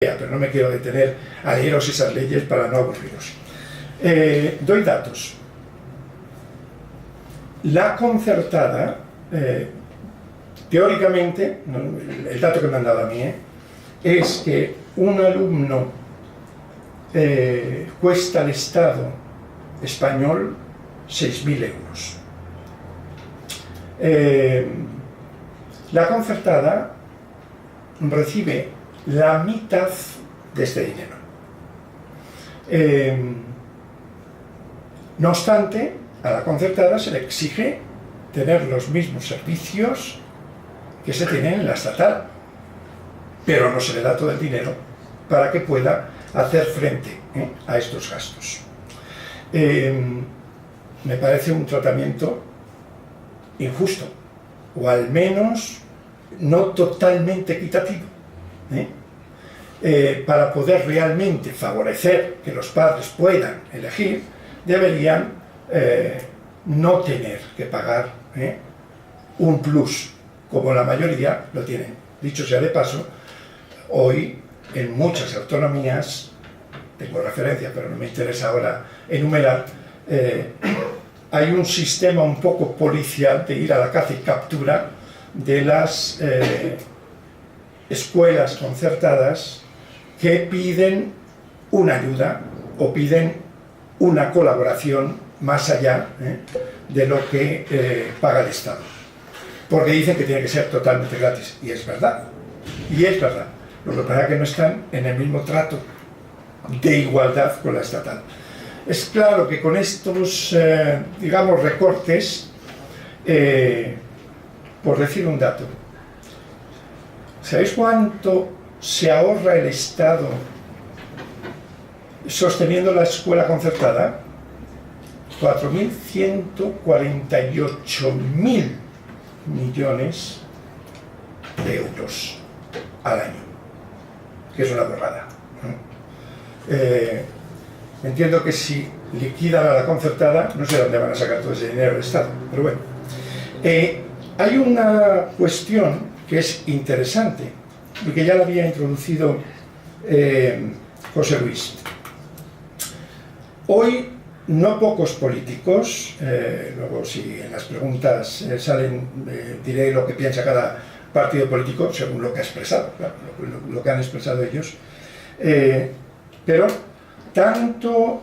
pero no me quiero detener a leeros esas leyes para no aburriros. Doy datos. La concertada, teóricamente, el dato que me han dado a mí, es que un alumno cuesta al Estado español 6.000 euros. La concertada recibe la mitad de este dinero. No obstante, a la concertada se le exige tener los mismos servicios que se tienen en la estatal, pero no se le da todo el dinero para que pueda hacer frente a estos gastos. Me parece un tratamiento injusto, o al menos no totalmente equitativo. Para poder realmente favorecer que los padres puedan elegir, deberían no tener que pagar un plus, como la mayoría lo tienen. Dicho sea de paso, hoy en muchas autonomías, tengo referencia pero no me interesa ahora enumerar, hay un sistema un poco policial de ir a la caza y captura de las escuelas concertadas que piden una ayuda o piden una colaboración más allá de lo que paga el Estado, porque dicen que tiene que ser totalmente gratis, y es verdad, lo que pasa es que no están en el mismo trato de igualdad con la estatal. Es claro que con estos, digamos, recortes, por decir un dato, ¿sabéis cuánto se ahorra el Estado sosteniendo la escuela concertada? 4.148.000 millones de euros al año, que es una borrada. Entiendo que si liquidan a la concertada, no sé dónde van a sacar todo ese dinero del Estado, pero bueno. Hay una cuestión que es interesante y que ya la había introducido José Luis. Hoy no pocos políticos, luego si en las preguntas salen, diré lo que piensa cada partido político según lo que ha expresado, claro, lo que han expresado ellos, pero tanto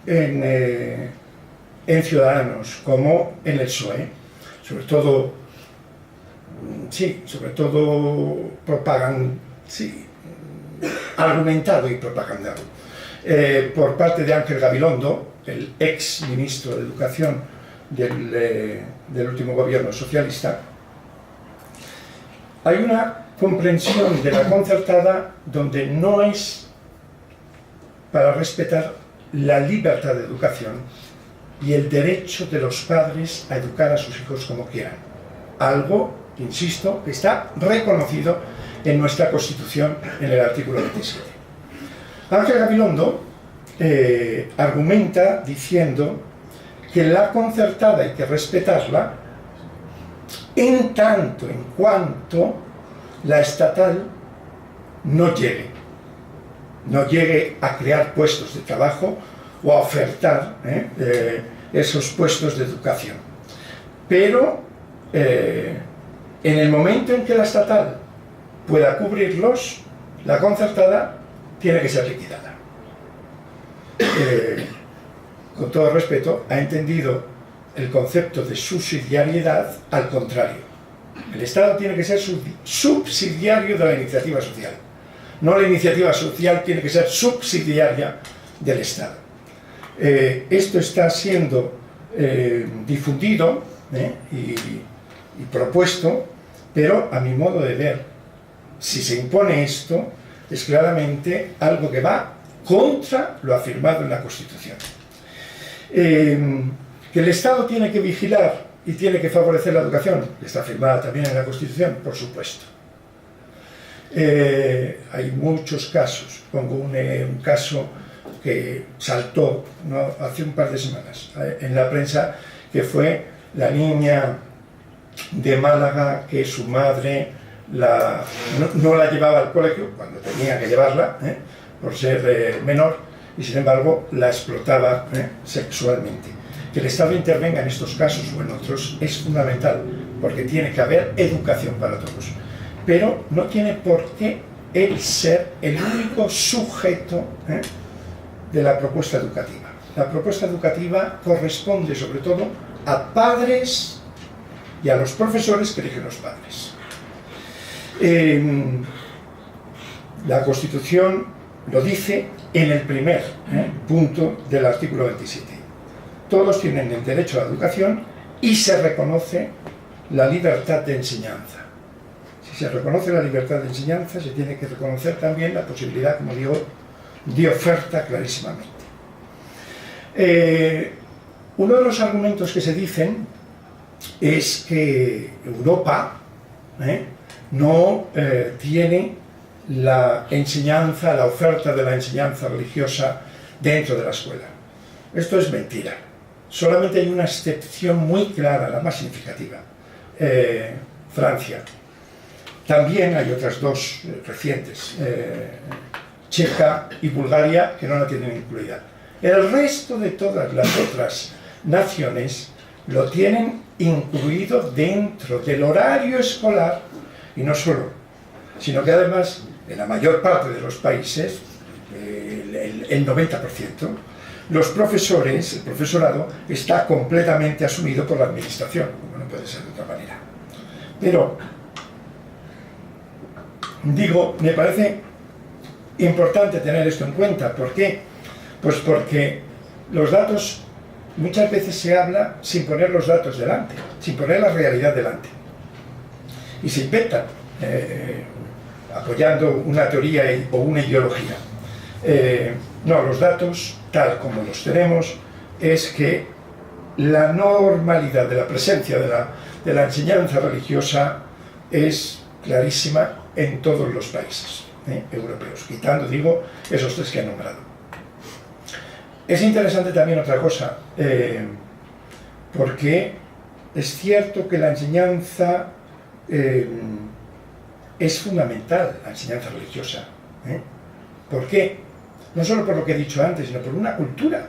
en Ciudadanos como en el PSOE, sobre todo argumentado y propagandado por parte de Ángel Gabilondo, el ex ministro de Educación del último gobierno socialista. Hay una comprensión de la concertada donde no es para respetar la libertad de educación y el derecho de los padres a educar a sus hijos como quieran. Algo, insisto, que está reconocido en nuestra Constitución en el artículo 27. Ángel Gabilondo argumenta diciendo que la concertada hay que respetarla en tanto en cuanto la estatal no llegue a crear puestos de trabajo o a ofertar esos puestos de educación. Pero en el momento en que la estatal pueda cubrirlos, la concertada tiene que ser liquidada. Con todo respeto, ha entendido el concepto de subsidiariedad al contrario. El Estado tiene que ser subsidiario de la iniciativa social. No la iniciativa social tiene que ser subsidiaria del Estado. Esto está siendo difundido y propuesto, pero a mi modo de ver, si se impone esto, es claramente algo que va contra lo afirmado en la Constitución. Que el Estado tiene que vigilar y tiene que favorecer la educación, que está afirmada también en la Constitución, por supuesto. Hay muchos casos, pongo un caso que saltó hace un par de semanas en la prensa, que fue la niña de Málaga que su madre no la llevaba al colegio cuando tenía que llevarla, por ser menor, y sin embargo la explotaba sexualmente. Que el Estado intervenga en estos casos o en otros es fundamental, porque tiene que haber educación para todos. Pero no tiene por qué él ser el único sujeto de la propuesta educativa. La propuesta educativa corresponde sobre todo a padres y a los profesores que eligen los padres. La Constitución lo dice en el primer punto del artículo 27. Todos tienen el derecho a la educación y se reconoce la libertad de enseñanza. Si se reconoce la libertad de enseñanza, se tiene que reconocer también la posibilidad, como digo, de oferta clarísimamente. Uno de los argumentos que se dicen es que Europa no tiene la enseñanza, la oferta de la enseñanza religiosa dentro de la escuela. Esto es mentira. Solamente hay una excepción muy clara, la más significativa, Francia. También hay otras dos recientes, Checa y Bulgaria, que no la tienen incluida. El resto de todas las otras naciones lo tienen incluido dentro del horario escolar, y no solo, sino que además en la mayor parte de los países, el 90%, los profesores, el profesorado, está completamente asumido por la administración, como no puede ser de otra manera. Pero, digo, me parece importante tener esto en cuenta. ¿Por qué? Pues porque los datos, muchas veces se habla sin poner los datos delante, sin poner la realidad delante. Y se inventan, apoyando una teoría o una ideología. No, los datos, tal como los tenemos, es que la normalidad de la presencia de la enseñanza religiosa es clarísima en todos los países europeos, quitando, digo, esos tres que he nombrado. Es interesante también otra cosa, porque es cierto que la enseñanza es fundamental, la enseñanza religiosa. ¿Por qué? No solo por lo que he dicho antes, sino por una cultura.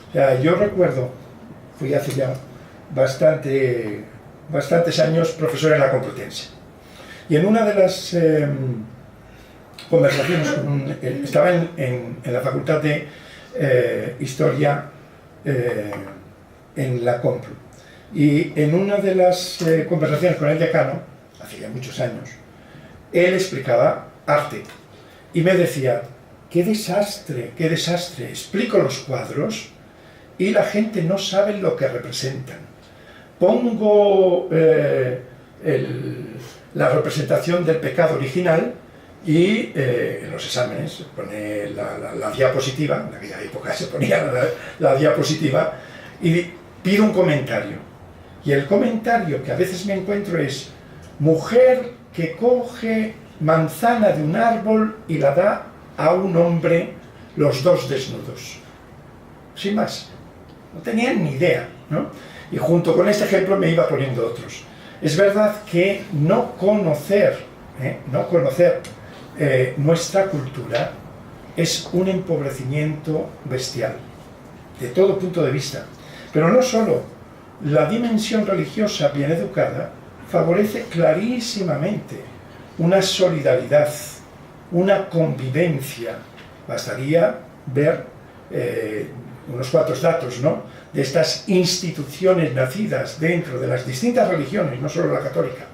O sea, yo recuerdo, fui hace ya bastantes años profesor en la Complutense. Y en una de las conversaciones, estaba en la Facultad de Historia en la Complu. Y en una de las conversaciones con el decano, hace ya muchos años, él explicaba arte. Y me decía, qué desastre, explico los cuadros y la gente no sabe lo que representan. Pongo la representación del pecado original y en los exámenes pone la diapositiva, en aquella época se ponía la diapositiva, y pido un comentario. Y el comentario que a veces me encuentro es, mujer que coge manzana de un árbol y la da a un hombre, los dos desnudos. Sin más. No tenían ni idea, ¿no? Y junto con este ejemplo me iba poniendo otros. Es verdad que no conocer nuestra cultura es un empobrecimiento bestial, de todo punto de vista. Pero no solo, la dimensión religiosa bien educada favorece clarísimamente una solidaridad, una convivencia. Bastaría ver unos cuantos datos, ¿no?, de estas instituciones nacidas dentro de las distintas religiones, no solo la católica,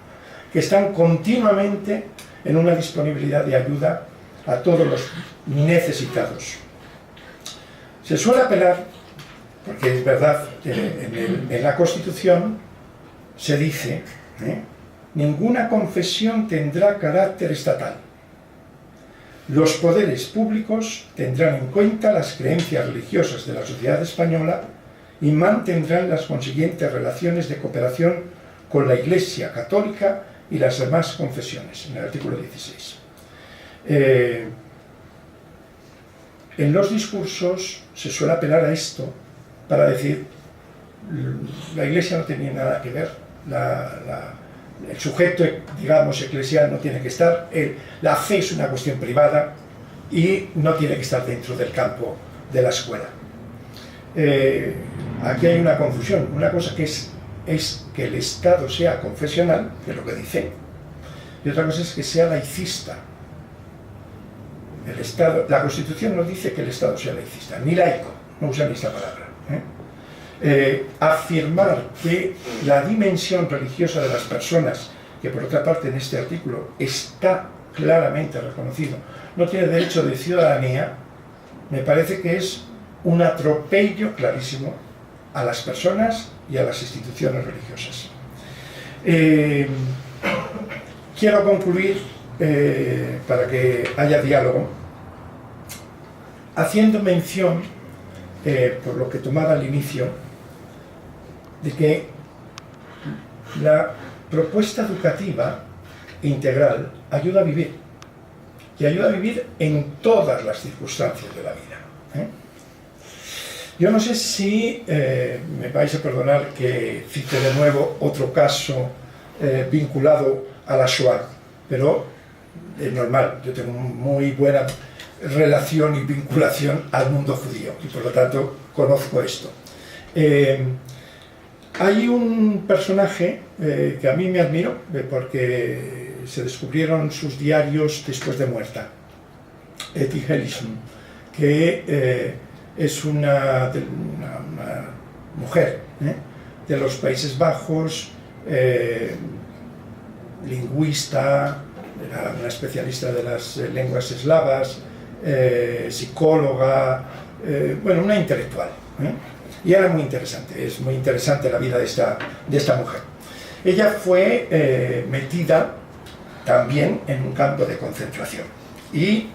que están continuamente en una disponibilidad de ayuda a todos los necesitados. Se suele apelar, porque es verdad, en la Constitución se dice, ninguna confesión tendrá carácter estatal. Los poderes públicos tendrán en cuenta las creencias religiosas de la sociedad española y mantendrán las consiguientes relaciones de cooperación con la Iglesia Católica y las demás confesiones, en el artículo 16. En los discursos se suele apelar a esto para decir la Iglesia no tenía nada que ver, el sujeto, digamos, eclesial no tiene que estar, la fe es una cuestión privada y no tiene que estar dentro del campo de la escuela. Aquí hay una confusión. Una cosa que es que el Estado sea confesional, que es lo que dice, y otra cosa es que sea laicista. El Estado, la Constitución no dice que el Estado sea laicista, ni laico, no usa ni esta palabra. Afirmar que la dimensión religiosa de las personas, que por otra parte en este artículo está claramente reconocido, no tiene derecho de ciudadanía, me parece que es un atropello clarísimo a las personas y a las instituciones religiosas. Quiero concluir, para que haya diálogo, haciendo mención, por lo que tomaba al inicio, de que la propuesta educativa integral ayuda a vivir, y ayuda a vivir en todas las circunstancias de la vida. Yo no sé si me vais a perdonar que cite de nuevo otro caso vinculado a la Shoah, pero es normal, yo tengo muy buena relación y vinculación al mundo judío y por lo tanto conozco esto. Hay un personaje que a mí me admiro porque se descubrieron sus diarios después de muerta, Etty Hillesum, que es una mujer de los Países Bajos, lingüista, era una especialista de las lenguas eslavas, psicóloga, bueno, una intelectual. Y era muy interesante, es muy interesante la vida de esta mujer. Ella fue metida también en un campo de concentración. Y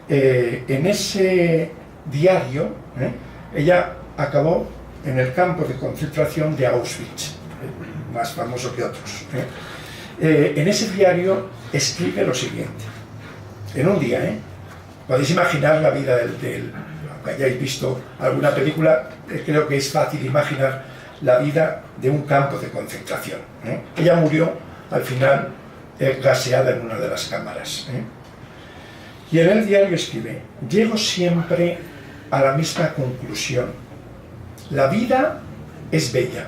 en ese diario, ella acabó en el campo de concentración de Auschwitz, más famoso que otros. En ese diario escribe lo siguiente, en un día, podéis imaginar la vida aunque hayáis visto alguna película, creo que es fácil imaginar la vida de un campo de concentración. Ella murió al final gaseada en una de las cámaras. Y en el diario escribe: llego siempre a la misma conclusión. La vida es bella,